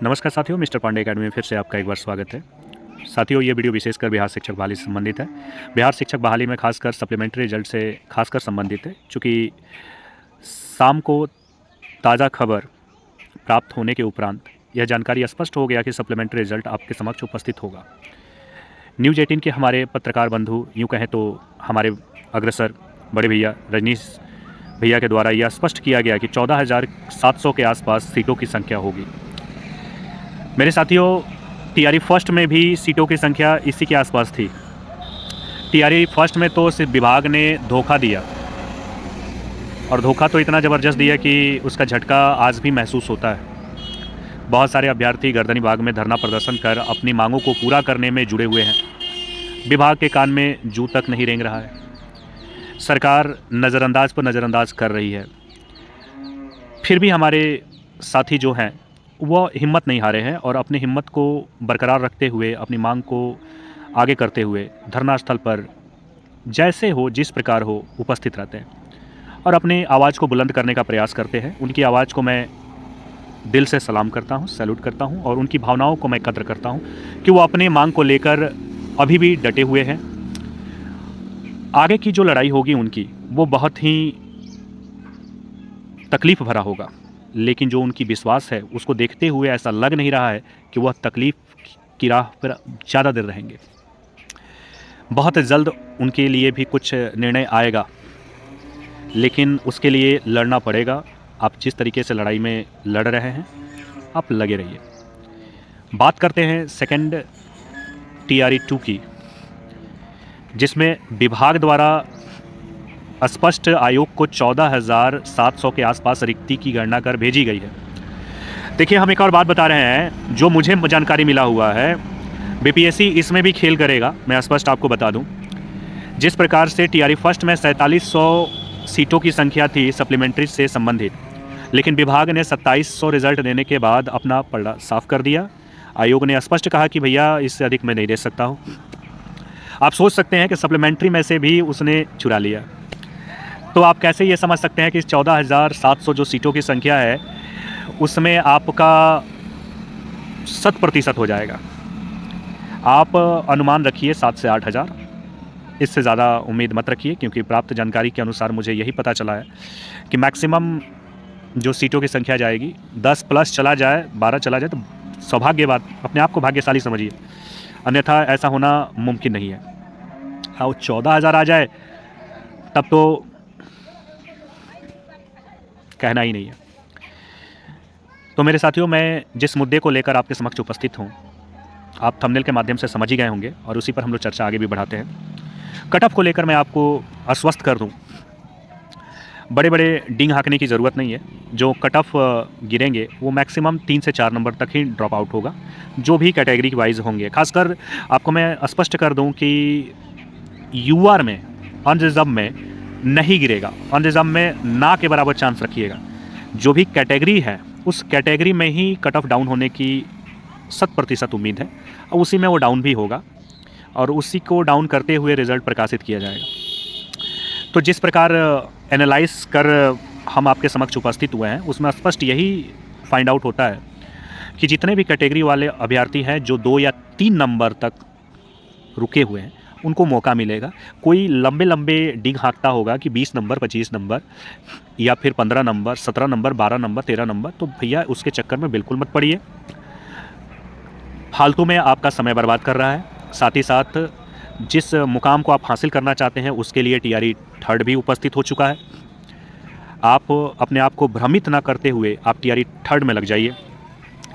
नमस्कार साथियों, mister Pandey academy में फिर से आपका एक बार स्वागत है। साथियों, ये वीडियो विशेषकर बिहार शिक्षक बहाली से संबंधित है। बिहार शिक्षक बहाली में खासकर सप्लीमेंट्री रिजल्ट से खासकर संबंधित है, चूँकि शाम को ताज़ा खबर प्राप्त होने के उपरांत यह जानकारी स्पष्ट हो गया कि सप्लीमेंट्री रिजल्ट आपके समक्ष उपस्थित होगा। न्यूज़ 18 के हमारे पत्रकार बंधु, यूँ कहें तो हमारे अग्रसर बड़े भैया रजनीश भैया के द्वारा यह स्पष्ट किया गया कि 14,700 के आसपास सीटों की संख्या होगी। मेरे साथियों, टीआरई फर्स्ट में भी सीटों की संख्या इसी के आसपास थी। टीआरई फर्स्ट में तो सिर्फ विभाग ने धोखा दिया, और धोखा तो इतना ज़बरदस्त दिया कि उसका झटका आज भी महसूस होता है। बहुत सारे अभ्यर्थी गर्दनी बाग में धरना प्रदर्शन कर अपनी मांगों को पूरा करने में जुड़े हुए हैं। विभाग के कान में जू तक नहीं रेंग रहा है। सरकार नज़रअंदाज पर नज़रअंदाज कर रही है। फिर भी हमारे साथी जो हैं वो हिम्मत नहीं हारे हैं और अपनी हिम्मत को बरकरार रखते हुए, अपनी मांग को आगे करते हुए धरना स्थल पर जैसे हो, जिस प्रकार हो, उपस्थित रहते हैं और अपनी आवाज़ को बुलंद करने का प्रयास करते हैं। उनकी आवाज़ को मैं दिल से सलाम करता हूं, सैल्यूट करता हूं, और उनकी भावनाओं को मैं कद्र करता हूं कि वो अपनी मांग को लेकर अभी भी डटे हुए हैं। आगे की जो लड़ाई होगी उनकी, वो बहुत ही तकलीफ़ भरा होगा, लेकिन जो उनकी विश्वास है उसको देखते हुए ऐसा लग नहीं रहा है कि वह तकलीफ़ की राह पर ज़्यादा देर रहेंगे। बहुत जल्द उनके लिए भी कुछ निर्णय आएगा, लेकिन उसके लिए लड़ना पड़ेगा। आप जिस तरीके से लड़ाई में लड़ रहे हैं, आप लगे रहिए। बात करते हैं सेकंड टीआरई 2 की, जिसमें विभाग द्वारा स्पष्ट आयोग को 14,700 के आसपास रिक्ति की गणना कर भेजी गई है। देखिए, हम एक और बात बता रहे हैं, जो मुझे जानकारी मिला हुआ है, बीपीएससी इसमें भी खेल करेगा। मैं स्पष्ट आपको बता दूं, जिस प्रकार से टीआरई फर्स्ट में 4700 सीटों की संख्या थी सप्लीमेंट्री से संबंधित, लेकिन विभाग ने 2700 रिजल्ट देने के बाद अपना पलड़ा साफ कर दिया। आयोग ने स्पष्ट कहा कि भैया, इससे अधिक मैं नहीं दे सकता हूँ। आप सोच सकते हैं कि सप्लीमेंट्री में से भी उसने चुरा लिया। तो आप कैसे ये समझ सकते हैं कि इस 14,700 जो सीटों की संख्या है, उसमें आपका 100% हो जाएगा। आप अनुमान रखिए 7 से 8 हज़ार, इससे ज़्यादा उम्मीद मत रखिए, क्योंकि प्राप्त जानकारी के अनुसार मुझे यही पता चला है कि मैक्सिमम जो सीटों की संख्या जाएगी, 10 प्लस चला जाए, 12 चला जाए तो सौभाग्य बात, अपने आप को भाग्यशाली समझिए, अन्यथा ऐसा होना मुमकिन नहीं है। और 14,000 आ जाए तब तो कहना ही नहीं है। तो मेरे साथियों, मैं जिस मुद्दे को लेकर आपके समक्ष उपस्थित हूँ, आप थंबनेल के माध्यम से समझ ही गए होंगे, और उसी पर हम लोग चर्चा आगे भी बढ़ाते हैं। कट ऑफ को लेकर मैं आपको आश्वस्त कर दूं, बड़े बड़े डींग हाँकने की ज़रूरत नहीं है। जो कट ऑफ गिरेंगे वो मैक्सिमम 3 से 4 नंबर तक ही ड्रॉप आउट होगा, जो भी कैटेगरी वाइज होंगे। खासकर आपको मैं स्पष्ट कर दूं कि यूआर में, अनरिजर्व में नहीं गिरेगा। अनरिजर्व में ना के बराबर चांस रखिएगा। जो भी कैटेगरी है, उस कैटेगरी में ही कट ऑफ डाउन होने की 100% उम्मीद है, और उसी में वो डाउन भी होगा, और उसी को डाउन करते हुए रिज़ल्ट प्रकाशित किया जाएगा। तो जिस प्रकार एनालाइज कर हम आपके समक्ष उपस्थित हुए हैं, उसमें स्पष्ट यही फाइंड आउट होता है कि जितने भी कैटेगरी वाले अभ्यर्थी हैं जो 2 या 3 नंबर तक रुके हुए हैं, उनको मौका मिलेगा। कोई लंबे लंबे डिग हाँकता होगा कि 20 नंबर, 25 नंबर, या फिर 15 नंबर, 17 नंबर, 12 नंबर, 13 नंबर, तो भैया उसके चक्कर में बिल्कुल मत पड़िए। फालतू में आपका समय बर्बाद कर रहा है। साथ ही साथ जिस मुकाम को आप हासिल करना चाहते हैं, उसके लिए टीआरई थर्ड भी उपस्थित हो चुका है। आप अपने आप को भ्रमित ना करते हुए आप टीआरई थर्ड में लग जाइए।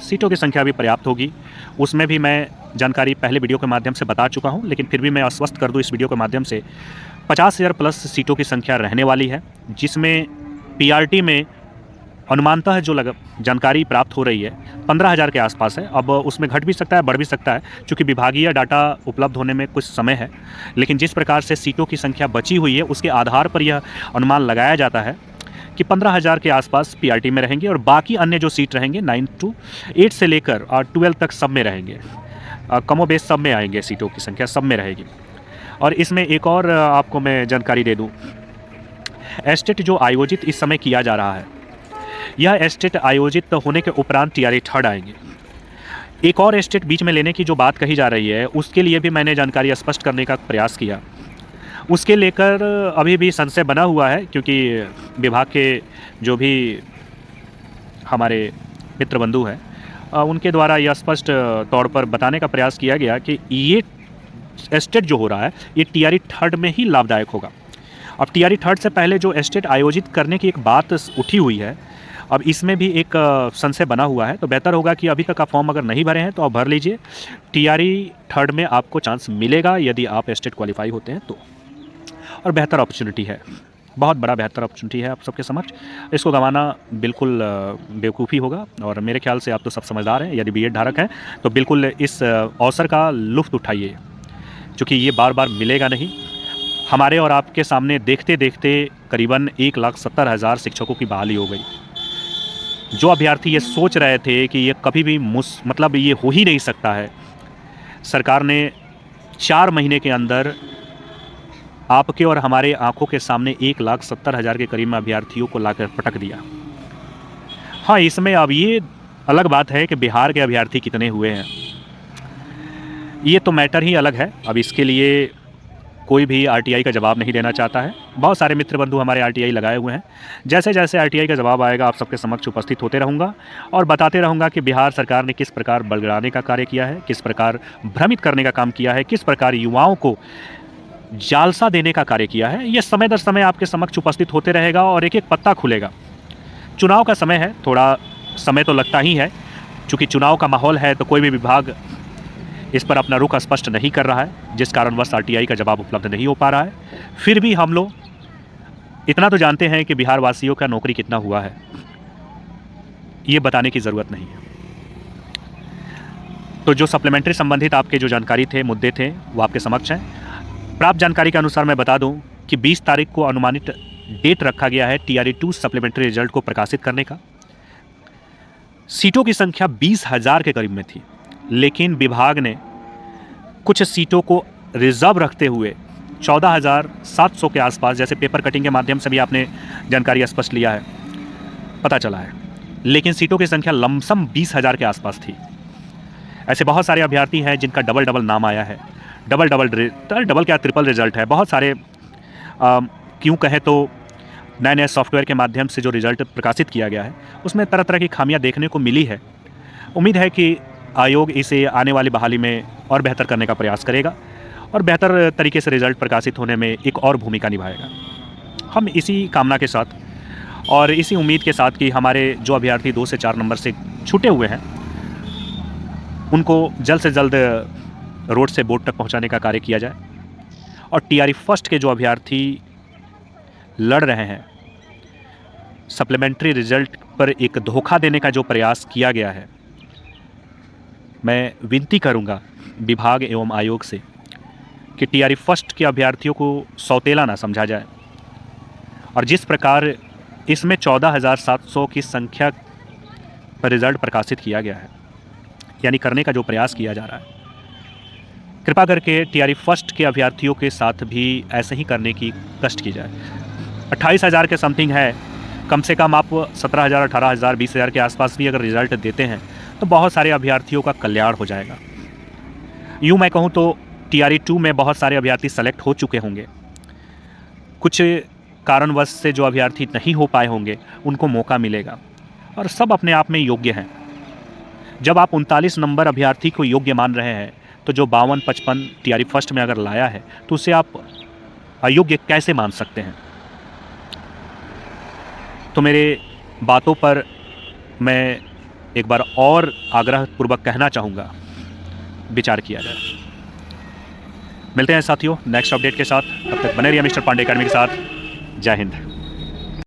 सीटों की संख्या भी पर्याप्त होगी। उसमें भी मैं जानकारी पहले वीडियो के माध्यम से बता चुका हूं, लेकिन फिर भी मैं आश्वस्त कर दूं इस वीडियो के माध्यम से, 50,000 प्लस सीटों की संख्या रहने वाली है, जिसमें पीआरटी में अनुमानतः जो जानकारी प्राप्त हो रही है 15,000 के आसपास है। अब उसमें घट भी सकता है, बढ़ भी सकता है, क्योंकि विभागीय डाटा उपलब्ध होने में कुछ समय है। लेकिन जिस प्रकार से सीटों की संख्या बची हुई है, उसके आधार पर यह अनुमान लगाया जाता है कि 15,000 के आसपास पीआरटी में रहेंगे, और बाकी अन्य जो सीट रहेंगे 9 to 8 से लेकर 12 तक सब में रहेंगे। कमोबेश सब में आएंगे, सीटों की संख्या सब में रहेगी। और इसमें एक और आपको मैं जानकारी दे दूँ, एस्टेट जो आयोजित इस समय किया जा रहा है, यह एस्टेट आयोजित होने के उपरांत टीआरई थर्ड आएंगे। एक और स्टेट बीच में लेने की जो बात कही जा रही है, उसके लिए भी मैंने जानकारी स्पष्ट करने का प्रयास किया। उसके लेकर अभी भी संशय बना हुआ है, क्योंकि विभाग के जो भी हमारे मित्र बंधु हैं, उनके द्वारा यह स्पष्ट तौर पर बताने का प्रयास किया गया कि ये एस्टेट जो हो रहा है ये टीआरई थर्ड में ही लाभदायक होगा। अब टीआरई थर्ड से पहले जो एस्टेट आयोजित करने की एक बात उठी हुई है, अब इसमें भी एक संशय बना हुआ है। तो बेहतर होगा कि अभी तक आप फॉर्म अगर नहीं भरे हैं तो आप भर लीजिए। टीआरई थर्ड में आपको चांस मिलेगा यदि आप एस्टेट क्वालिफाई होते हैं तो, और बेहतर अपॉर्चुनिटी है, बहुत बड़ा बेहतर अपॉर्चुनिटी है आप सबके समक्ष। इसको गंवाना बिल्कुल बेवकूफ़ी होगा, और मेरे ख्याल से आप तो सब समझदार हैं। यदि बीएड धारक हैं तो बिल्कुल इस अवसर का लुत्फ़ उठाइए, क्योंकि ये बार बार मिलेगा नहीं। हमारे और आपके सामने देखते देखते करीबन 1,70,000 शिक्षकों की बहाली हो गई। जो अभ्यर्थी ये सोच रहे थे कि ये कभी भी मतलब ये हो ही नहीं सकता है, सरकार ने 4 महीने के अंदर आपके और हमारे आंखों के सामने 1,70,000 के करीब में अभ्यर्थियों को लाकर पटक दिया। हाँ, इसमें अब ये अलग बात है कि बिहार के अभ्यर्थी कितने हुए हैं, ये तो मैटर ही अलग है। अब इसके लिए कोई भी आरटीआई का जवाब नहीं देना चाहता है। बहुत सारे मित्र बंधु हमारे आरटीआई लगाए हुए हैं। जैसे जैसे आरटीआई का जवाब आएगा आप सबके समक्ष उपस्थित होते रहूँगा और बताते रहूँगा कि बिहार सरकार ने किस प्रकार बड़गड़ाने का कार्य किया है, किस प्रकार भ्रमित करने का काम किया है, किस प्रकार युवाओं को जालसा देने का कार्य किया है। ये समय दर समय आपके समक्ष उपस्थित होते रहेगा और एक एक पत्ता खुलेगा। चुनाव का समय है, थोड़ा समय तो लगता ही है। चूँकि चुनाव का माहौल है तो कोई भी विभाग इस पर अपना रुख स्पष्ट नहीं कर रहा है, जिस कारणवश आरटीआई का जवाब उपलब्ध नहीं हो पा रहा है। फिर भी हम लोग इतना तो जानते हैं कि बिहार वासियों का नौकरी कितना हुआ है, ये बताने की ज़रूरत नहीं है। तो जो सप्लीमेंट्री संबंधित आपके जो जानकारी थे, मुद्दे थे, वो आपके समक्ष हैं। प्राप्त जानकारी के अनुसार मैं बता दूं कि 20 तारीख को अनुमानित डेट रखा गया है टीआरई 2 सप्लीमेंट्री रिजल्ट को प्रकाशित करने का। सीटों की संख्या 20,000 के करीब में थी, लेकिन विभाग ने कुछ सीटों को रिजर्व रखते हुए 14,700 के आसपास, जैसे पेपर कटिंग के माध्यम से भी आपने जानकारी स्पष्ट लिया है, पता चला है, लेकिन सीटों की संख्या लमसम 20,000 के आसपास थी। ऐसे बहुत सारे अभ्यर्थी हैं जिनका डबल नाम आया है, डबल क्या ट्रिपल रिजल्ट है। बहुत सारे क्यों कहें तो नए सॉफ्टवेयर के माध्यम से जो रिजल्ट प्रकाशित किया गया है उसमें तरह तरह की खामियां देखने को मिली है। उम्मीद है कि आयोग इसे आने वाली बहाली में और बेहतर करने का प्रयास करेगा और बेहतर तरीके से रिजल्ट प्रकाशित होने में एक और भूमिका निभाएगा। हम इसी कामना के साथ और इसी उम्मीद के साथ कि हमारे जो अभ्यर्थी 2 से 4 नंबर से छूटे हुए हैं उनको जल्द से जल्द रोड से बोर्ड तक पहुंचाने का कार्य किया जाए, और टीआरई फर्स्ट के जो अभ्यर्थी लड़ रहे हैं, सप्लीमेंट्री रिजल्ट पर एक धोखा देने का जो प्रयास किया गया है, मैं विनती करूंगा विभाग एवं आयोग से कि टीआरई फर्स्ट के अभ्यर्थियों को सौतेला ना समझा जाए, और जिस प्रकार इसमें 14,700 की संख्या पर रिजल्ट प्रकाशित किया गया है, यानी करने का जो प्रयास किया जा रहा है, कृपा करके टीआरई फर्स्ट के अभ्यर्थियों के साथ भी ऐसे ही करने की कष्ट की जाए। 28,000 के समथिंग है, कम से कम आप 17,000, 18,000, 20,000 के आसपास भी अगर रिजल्ट देते हैं तो बहुत सारे अभ्यर्थियों का कल्याण हो जाएगा। यूँ मैं कहूँ तो टीआरई 2 में बहुत सारे अभ्यर्थी सेलेक्ट हो चुके होंगे, कुछ कारणवश से जो अभ्यर्थी नहीं हो पाए होंगे उनको मौका मिलेगा, और सब अपने आप में योग्य हैं। जब आप 39 नंबर अभ्यर्थी को योग्य मान रहे हैं तो जो 52-55 टीआरई फर्स्ट में अगर लाया है तो उसे आप अयोग्य कैसे मान सकते हैं। तो मेरे बातों पर मैं एक बार और आग्रहपूर्वक कहना चाहूँगा, विचार किया जाए। मिलते हैं साथियों नेक्स्ट अपडेट के साथ, तब तक बने रहिए मिस्टर पांडे अकेडमी के साथ। जय हिंद।